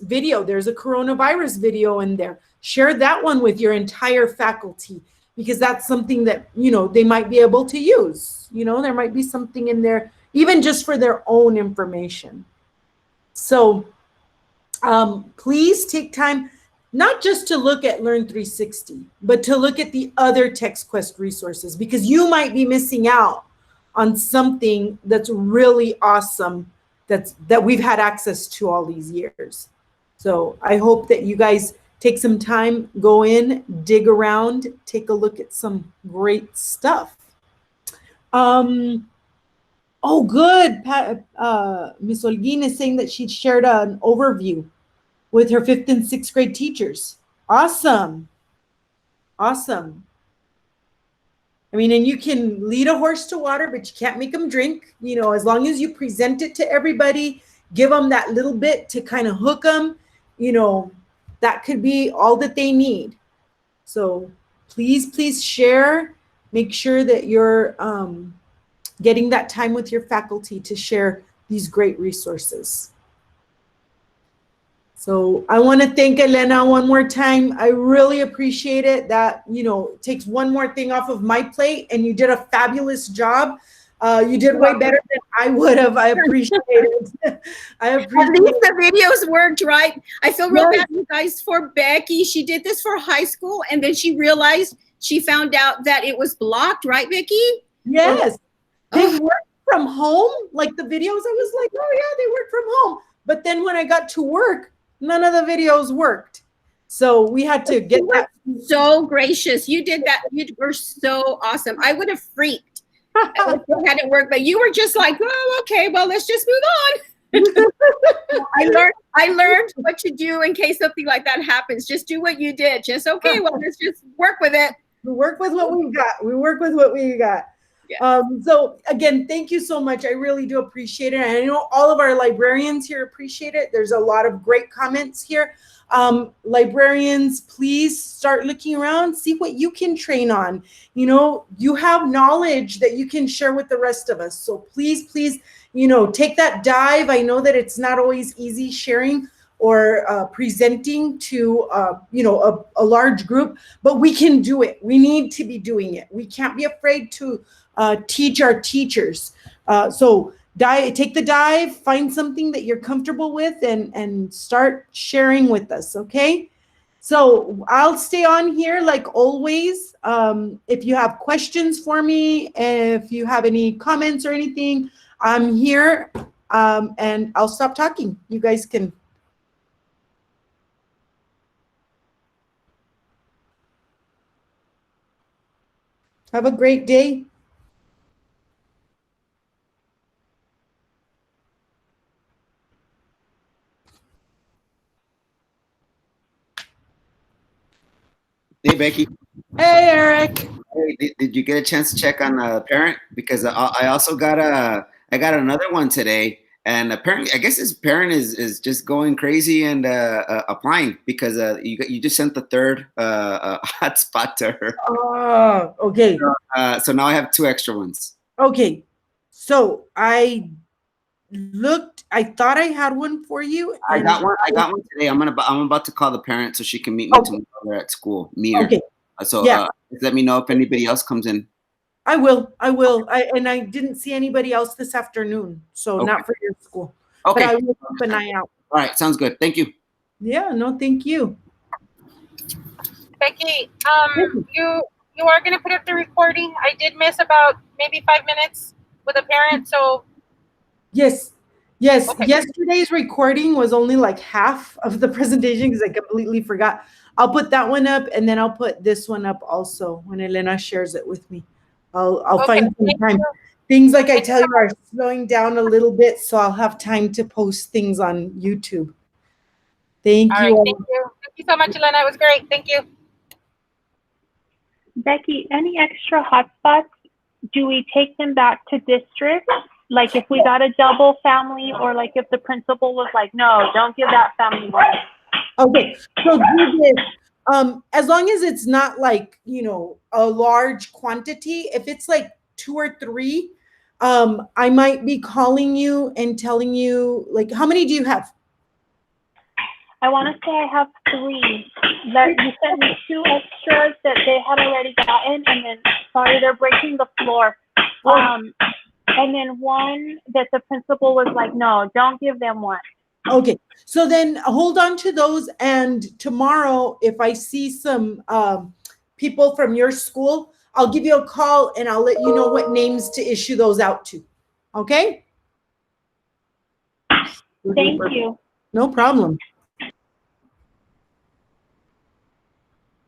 video, there's a coronavirus video in there. Share that one with your entire faculty, because that's something that, they might be able to use. There might be something in there, even just for their own information. So please take time, not just to look at Learn 360, but to look at the other TexQuest resources, because you might be missing out on something that's really awesome that we've had access to all these years. So I hope that you guys take some time, go in, dig around, take a look at some great stuff. Oh, good. Miss Olguin is saying that she shared an overview with her 5th and 6th grade teachers. Awesome. Awesome. I mean, and you can lead a horse to water, but you can't make them drink. As long as you present it to everybody, give them that little bit to kind of hook them, that could be all that they need. So please share. Make sure that you're getting that time with your faculty to share these great resources. So I want to thank Elena one more time. I really appreciate it. That, takes one more thing off of my plate, and you did a fabulous job. You did way better than I would have. I appreciate it. I appreciate At least the videos worked, right? I feel real bad, you guys, for Becky. She did this for high school, and then she found out that it was blocked, right, Becky? Yes. They worked from home. Like the videos, I was like, oh yeah, they work from home. But then when I got to work, none of the videos worked. So we had to get that. So gracious. You did that. You were so awesome. I would have freaked if it hadn't worked, but you were just like, oh, okay, well, let's just move on. I learned what to do in case something like that happens. Just do what you did. Just, okay, well, let's just work with it. We work with what we got. Yeah. So again, thank you so much. I really do appreciate it. And I know all of our librarians here appreciate it. There's a lot of great comments here. Librarians, please start looking around, see what you can train on. You have knowledge that you can share with the rest of us. So please, take that dive. I know that it's not always easy sharing or presenting to, a large group, but we can do it. We need to be doing it. We can't be afraid to teach our teachers. So take the dive, find something that you're comfortable with, and start sharing with us, okay? So I'll stay on here like always. If you have questions for me, if you have any comments or anything, I'm here, and I'll stop talking. You guys can. Have a great day. Hey, Becky. Hey, Eric. Hey, did you get a chance to check on parent? Because I also got another one today, and apparently, I guess this parent is just going crazy and applying because you just sent the third hotspot to her. Oh, okay. So now I have 2 extra ones. Okay. So I thought I had one for you. I got one. I got one today. I'm about to call the parent so she can meet me tomorrow at school. Meet her. Okay. So Yeah. let me know if anybody else comes in. I will. I didn't see anybody else this afternoon, so not for your school. Okay. But I will keep an eye out. All right. Sounds good. Thank you. Yeah. No, thank you. Becky, you are going to put up the recording. I did miss about maybe 5 minutes with a parent, so. Yes. Okay. Yesterday's recording was only like half of the presentation because I completely forgot. I'll put that one up, and then I'll put this one up also when Elena shares it with me. I'll find some time. Things like I tell you are slowing down a little bit, so I'll have time to post things on YouTube. Thank you. All right, thank you. Thank you so much, Elena. It was great. Thank you. Becky, any extra hotspots, do we take them back to district? Like if we got a double family, or like if the principal was like, no, don't give that family one. Okay, so do this. As long as it's not like, a large quantity, if it's like 2 or 3, I might be calling you and telling you, like, how many do you have? I want to say I have 3. That you sent me 2 extras that they had already gotten, and then, sorry, they're breaking the floor. And then 1 that the principal was like, no, don't give them 1. Okay, so then hold on to those, and tomorrow, if I see some people from your school, I'll give you a call and I'll let you know what names to issue those out to. Okay? Thank you. No problem.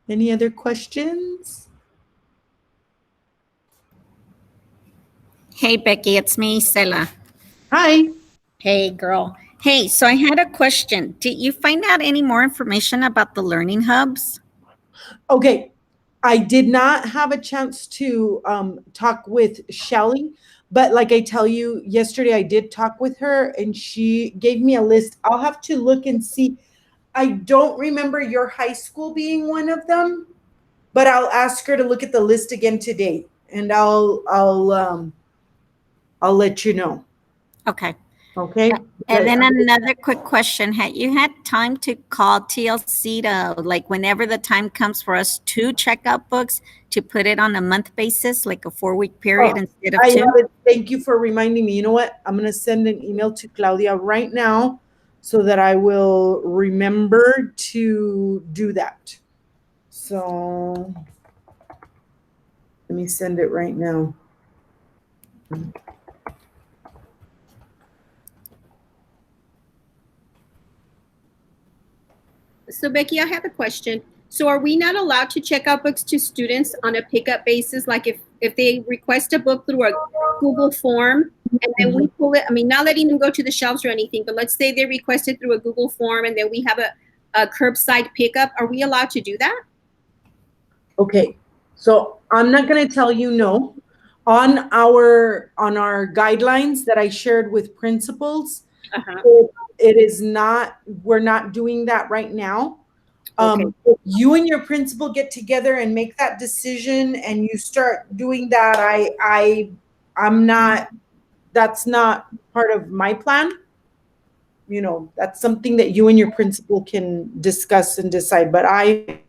Any other questions? Hey, Becky, it's me, Sela. Hi. Hey, girl. Hey, so I had a question. Did you find out any more information about the learning hubs? Okay, I did not have a chance to talk with Shelly, but like I tell you, yesterday I did talk with her and she gave me a list. I'll have to look and see. I don't remember your high school being one of them, but I'll ask her to look at the list again today, and I'll let you know. Okay. Okay. And then another quick question. Had you had time to call TLC to, like, whenever the time comes for us to check out books, to put it on a month basis, like a 4-week period instead of 2? love it. Thank you for reminding me. You know what? I'm going to send an email to Claudia right now so that I will remember to do that. So let me send it right now. So Becky, I have a question. So are we not allowed to check out books to students on a pickup basis? Like if they request a book through a Google form and then we pull it, I mean, not letting them go to the shelves or anything, but let's say they request it through a Google form and then we have a curbside pickup. Are we allowed to do that? Okay. So I'm not going to tell you no. On our guidelines that I shared with principals, it is not, we're not doing that right now. If you and your principal get together and make that decision and you start doing that, I'm not, that's not part of my plan. That's something that you and your principal can discuss and decide. But right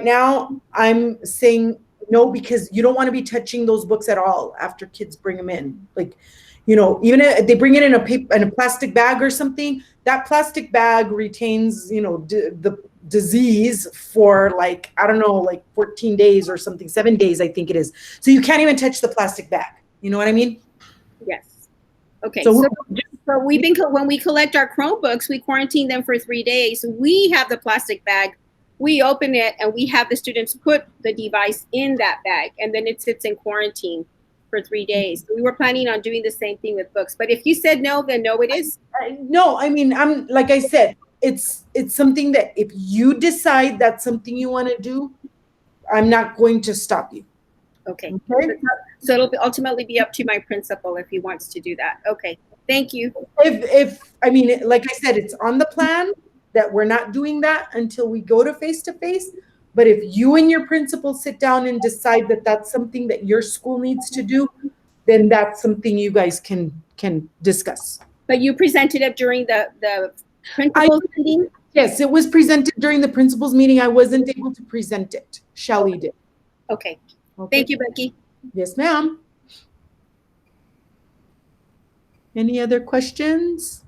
now I'm saying no, because you don't want to be touching those books at all after kids bring them in. Like, even if they bring it in a plastic bag or something, that plastic bag retains, the disease for like, I don't know, like 14 days or something, 7 days, I think it is. So you can't even touch the plastic bag. You know what I mean? Yes. Okay. So when we collect our Chromebooks, we quarantine them for 3 days. We have the plastic bag. We open it and we have the students put the device in that bag, and then it sits in quarantine for 3 days. So we were planning on doing the same thing with books. But if you said no, then no, it is. No, I mean, I'm like I said, it's something that if you decide that's something you want to do, I'm not going to stop you. Okay. So it'll ultimately be up to my principal if he wants to do that. Okay. Thank you. If I mean, like I said, it's on the plan that we're not doing that until we go to face-to-face. But if you and your principal sit down and decide that that's something that your school needs to do, then that's something you guys can discuss. But you presented it during the principals meeting? Yes, it was presented during the principals meeting. I wasn't able to present it. Shelley did. Okay. Okay. Thank you, Becky. Yes, ma'am. Any other questions?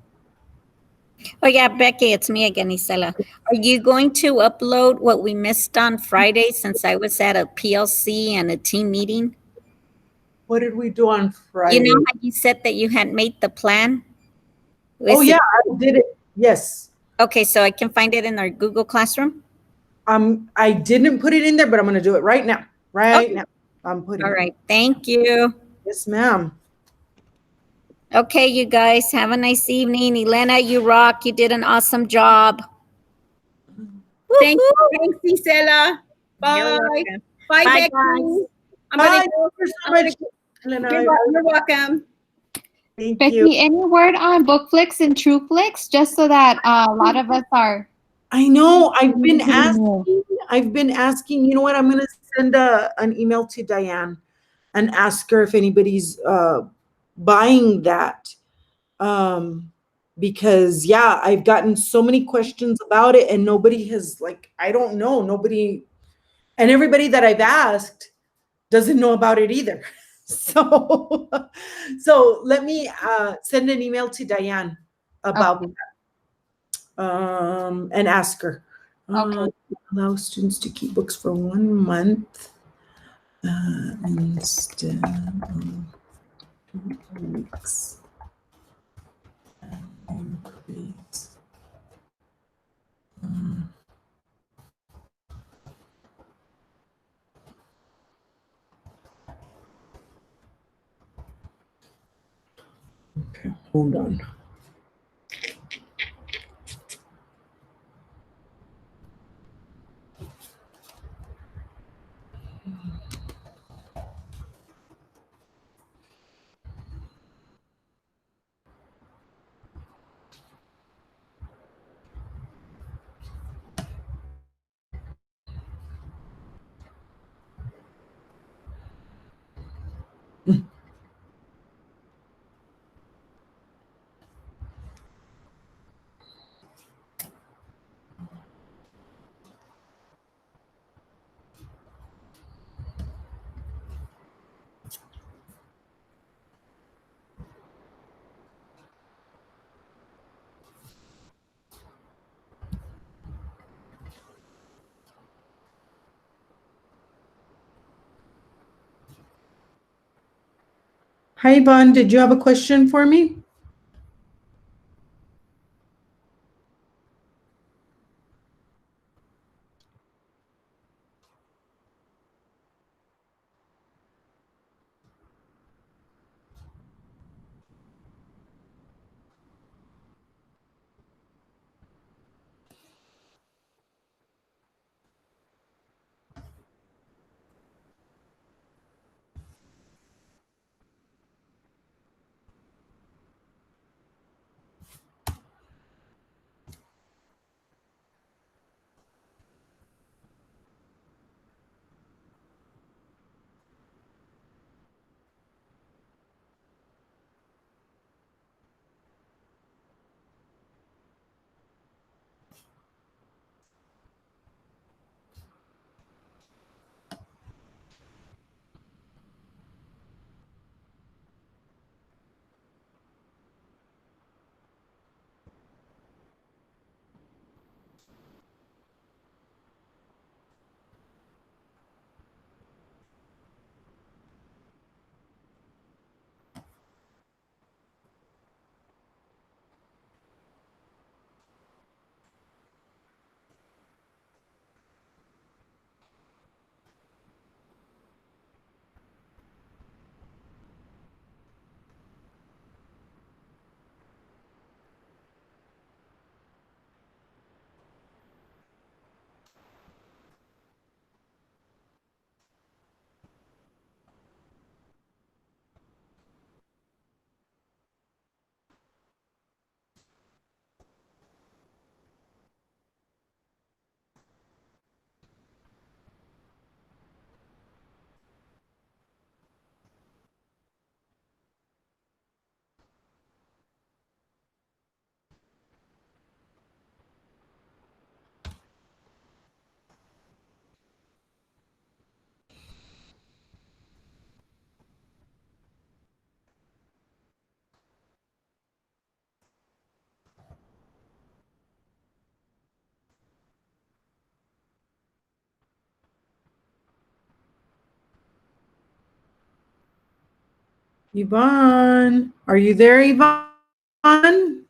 Oh yeah, Becky, it's me again, Isela. Are you going to upload what we missed on Friday since I was at a PLC and a team meeting? What did we do on Friday? You know how you said that you had made the plan? Oh yeah, I did it. Yes. Okay, so I can find it in our Google Classroom? I didn't put it in there, but I'm gonna do it right now. Right now. I'm putting All it. right, thank you. Yes, ma'am. Okay, you guys, have a nice evening. Elena, you rock. You did an awesome job. Thanks, Isela. Bye. You're welcome. Bye, Bye, Becky. guys. I'm Bye. gonna Thank you so much, Elena. You're welcome. Thank Becky, you. any word on Bookflix and TrueFlix, just so that a lot of us are. I know. I've been asking. You know what? I'm gonna send an email to Diane and ask her if anybody's buying that. Because yeah, I've gotten so many questions about it, and nobody has, like, I don't know, nobody, and everybody that I've asked doesn't know about it either. So let me send an email to Diane about that, and ask her. Allow students to keep books for 1 month instead of 2 weeks. Increase. Okay, hold on. Hi, Yvonne, did you have a question for me? Yvonne, are you there, Yvonne?